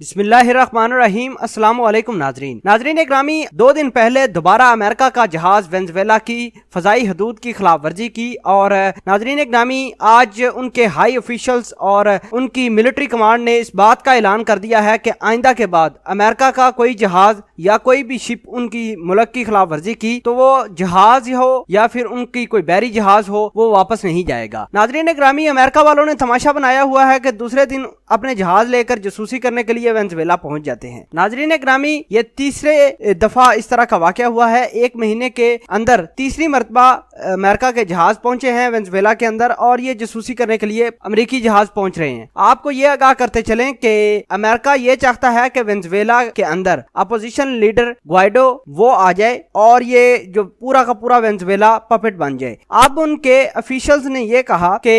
बिस्मिल्लाहिर्रहमानिर्रहीम। अस्सलाम वालेकुम नाजरीन ग्रामी, 2 दिन पहले दोबारा अमेरिका का जहाज वेनेजुएला की फजाई हदूद की खिलाफ वर्जी की और नाजरीन ग्रामी आज उनके हाई ऑफिशियल्स और उनकी मिलिट्री कमांड ने इस बात का ऐलान कर दिया है कि आइंदा के बाद अमेरिका का कोई जहाज या कोई भी शिप उनकी मुल्क की खिलाफ वर्जी की तो वो जहाज हो या फिर उनकी कोई बहरी जहाज हो वो वापस नहीं जाएगा। नाजरीन ग्रामी, अमेरिका वालों ने तमाशा बनाया हुआ है कि दूसरे दिन अपने जहाज लेकर जासूसी करने के लिए वेनेजुएला पहुंच जाते हैं। नाजरीन ग्रामी, ये तीसरे दफा इस तरह का वाकया हुआ है। 1 महीने के अंदर तीसरी मरतबा अमेरिका के जहाज पहुंचे हैं वेनेजुएला के अंदर और ये जासूसी करने के लिए अमेरिकी जहाज पहुंच रहे हैं। आपको ये आगाह करते चलें कि अमेरिका ये चाहता है कि वेनेजुएला के अंदर अपोजिशन लीडर ग्वाइडो वो आ जाए और ये जो पूरा का पूरा वेनेजुएला पपेट बन जाए। अब उनके ऑफिशियल्स ने ये कहा कि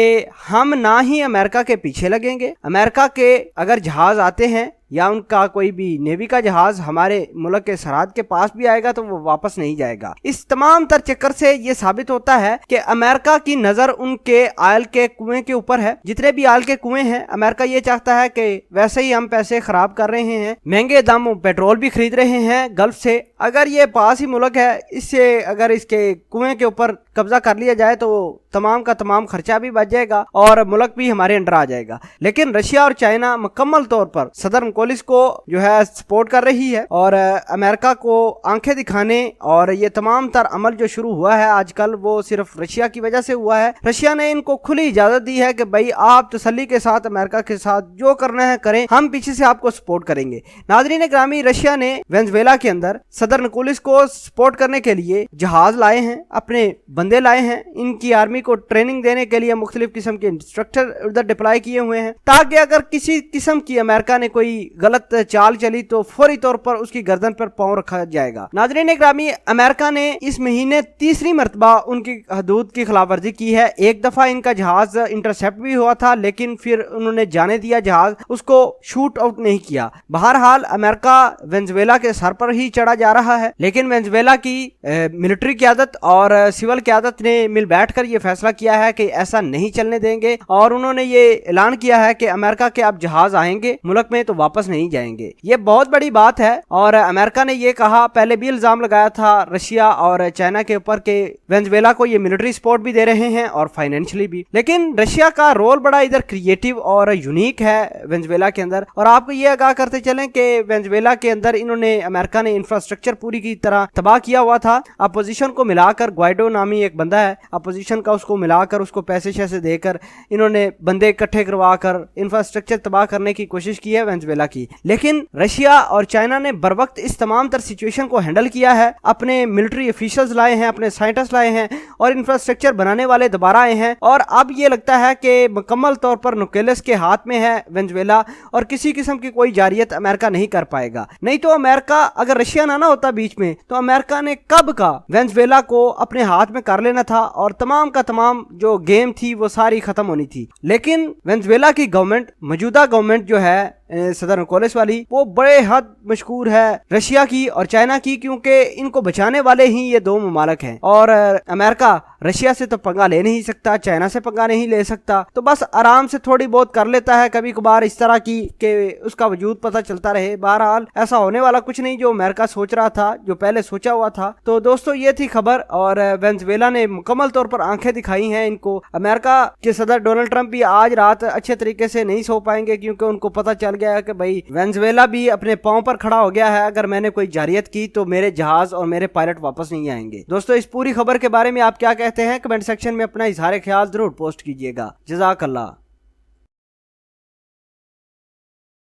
हम ना ही अमेरिका के पीछे लगेंगे, अमेरिका के अगर जहाज आते हैं या उनका कोई भी नेवी का जहाज हमारे मुल्क के सरहद के पास भी आएगा तो वो वापस नहीं जाएगा। इस तमाम तर चक्कर से ये साबित होता है कि अमेरिका की नजर उनके आयल के कुएं के ऊपर है। जितने भी आयल के कुएं हैं, अमेरिका ये चाहता है कि वैसे ही हम पैसे खराब कर रहे हैं, महंगे दाम पेट्रोल भी खरीद रहे हैं गल्फ से। अगर ये पास ही मुल्क है, इससे अगर इसके कुएं के ऊपर कब्जा कर लिया जाए तो तमाम का तमाम खर्चा भी बच जाएगा और मुल्क भी हमारे अंडर आ जाएगा। लेकिन रशिया और चाइना मुकम्मल तौर पर सदर्न कोलिस को जो है सपोर्ट कर रही है और अमेरिका को आंखें दिखाने और ये तमाम तर अमल जो शुरू हुआ है आजकल वो सिर्फ रशिया की वजह से हुआ है। रशिया ने इनको खुली इजाजत दी है कि भाई आप तसल्ली के साथ अमेरिका के साथ जो करना है करें, हम पीछे से आपको सपोर्ट करेंगे। नाजरीन ग्रामी, रशिया ने वेनेजुएला के अंदर सदर्न कोलिस को सपोर्ट करने के लिए जहाज लाए हैं, अपने बंदे लाए हैं, इनकी आर्मी को ट्रेनिंग देने के लिए मुख्तलिफ किस्म के इंस्ट्रक्टर उधर डिप्लॉय किए हुए हैं ताकि अगर किसी किस्म की अमेरिका ने कोई गलत चाल चली तो फौरी तौर पर उसकी गर्दन पर पांव रखा जाएगा। नाजरीन ग्रामी, अमेरिका ने इस महीने तीसरी मरतबा उनकी हदूद की खिलाफवर्जी की है। एक दफा इनका जहाज इंटरसेप्ट भी हुआ था लेकिन फिर उन्होंने जाने दिया जहाज, उसको शूट आउट नहीं किया। बहरहाल अमेरिका वेनेजुएला के सर पर ही चढ़ा जा रहा है, लेकिन वेनेजुएला की मिलिट्री क़यादत और सिविल क़यादत ने मिल बैठकर ये फैसला किया है कि ऐसा नहीं चलने देंगे और उन्होंने ये ऐलान किया है कि अमेरिका के अब जहाज आएंगे मुल्क में तो वापस नहीं जाएंगे। ये बहुत बड़ी बात है और अमेरिका ने ये कहा, पहले भी इल्जाम लगाया था रशिया और चाइना के ऊपर कि वेनेजुएला को ये मिलिट्री सपोर्ट भी दे रहे हैं और फाइनेंशियली भी। लेकिन रशिया का रोल बड़ा इधर क्रिएटिव और यूनिक है वेनेजुएला के अंदर। और आपको ये आगाह करते चलें कि वेनेजुएला के अंदर इन्होंने अमेरिका ने इंफ्रास्ट्रक्चर पूरी की तरह तबाह किया हुआ था। अपोजिशन को मिलाकर, ग्वाइडो नामी एक बंदा है अपोजिशन का, उसको मिलाकर उसको पैसे शैसे देकर इन्होंने बंदे इकट्ठे करवा कर इंफ्रास्ट्रक्चर तबाह करने की कोशिश की है वेनेजुएला की। लेकिन रशिया और चाइना ने बर वक्त इस तमाम तर सिचुएशन को हैंडल किया है, अपने मिलिट्री ऑफिशियल्स लाए हैं, अपने साइंटिस्ट लाए हैं और इंफ्रास्ट्रक्चर बनाने वाले दोबारा आए हैं। और अब ये लगता है कि मुकम्मल तौर पर नुकेलस के हाथ में है वेनेजुएला और किसी किस्म की कोई जारियत अमेरिका नहीं कर पाएगा। नहीं तो अमेरिका, अगर रशिया ना होता बीच में तो अमेरिका ने कब का वेनेजुएला को अपने हाथ में कर लेना था और तमाम का तमाम जो गेम थी वो सारी खत्म होनी थी। लेकिन वेनेजुएला की गवर्नमेंट, मौजूदा गवर्नमेंट जो है सदर्न कोलिस वाली, वो बड़े हद मशहूर है रशिया की और चाइना की, क्योंकि इनको बचाने वाले ही ये 2 ममालिक हैं। और अमेरिका रशिया से तो पंगा ले नहीं सकता, चाइना से पंगा नहीं ले सकता, तो बस आराम से थोड़ी बहुत कर लेता है कभी कभार इस तरह की कि उसका वजूद पता चलता रहे। बहरहाल ऐसा होने वाला कुछ नहीं जो अमेरिका सोच रहा था, जो पहले सोचा हुआ था। तो दोस्तों, ये थी खबर और वेनेजुएला ने मुकम्मल तौर पर आंखें दिखाई हैं इनको। अमेरिका के सदर डोनाल्ड ट्रंप भी आज रात अच्छे तरीके से नहीं सो पाएंगे क्योंकि उनको पता चल गया है कि भाई वेनेजुएला भी अपने पांव पर खड़ा हो गया है, अगर मैंने कोई जारियत की तो मेरे जहाज और मेरे पायलट वापस नहीं आएंगे। दोस्तों, इस पूरी खबर के बारे में आप क्या कहते हैं? कमेंट सेक्शन में अपना इजहार ख्याल जरूर पोस्ट कीजिएगा। जज़ाकल्लाह।